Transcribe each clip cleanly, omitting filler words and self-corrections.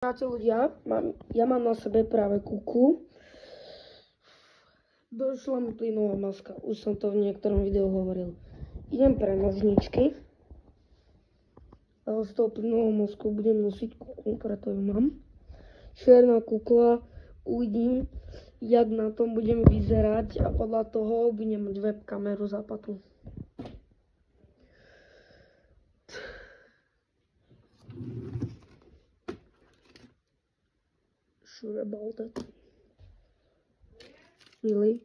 Čaute ľudia, ja mám na sebe práve kuku. Došla mi plynová maska, už som to v niektorom videu hovoril. Idem pre nožničky. Z toho plynového masku budem nosiť kuku, preto ju mám. Čierna kukla, uvidím, jak na tom budem vyzerať a podľa toho budem mať webkameru zapatú. Sure about that. Really?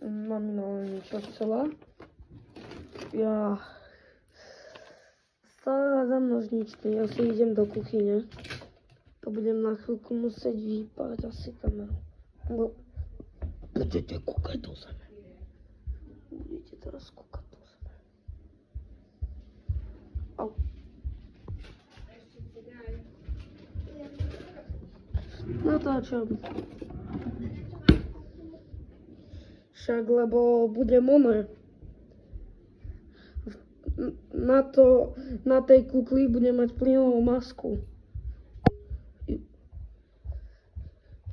Mamina niečo chcela. Ja stále za nožničky, ja si idem do kuchyne. To budem na chvíľku musieť vypať asi kameru. Budete kúkať do zeme. Budete teraz kúkať do zeme. Au. Natáčam. Však, lebo budem ono. Na tej kukli budem mať plynovú masku.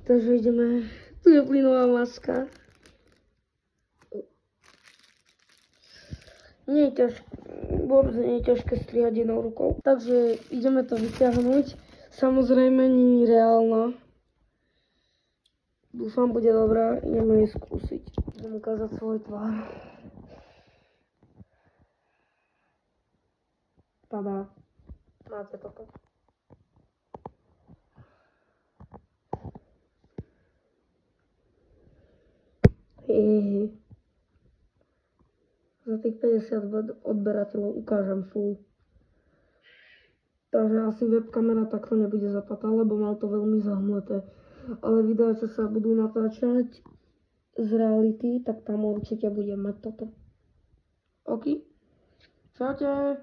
Takže ideme. Tu je plynová maska. Nie je ťažké, vôbec nie je ťažké strihať jednou rukou. Takže ideme to vyťahnuť. Samozrejme nie je reálna. Dúfam, bude dobrá. Ideme ju skúsiť. Budem ukázať svoj tvár. Tada. Máte toto. Za tých 50 odberateľov ukážem full. Takže asi webkamera takto nebude zapatá, lebo mal to veľmi zahmleté. Ale videá, čo sa budú natáčať z reality, tak tam určite budem mať toto. OK? Čaute.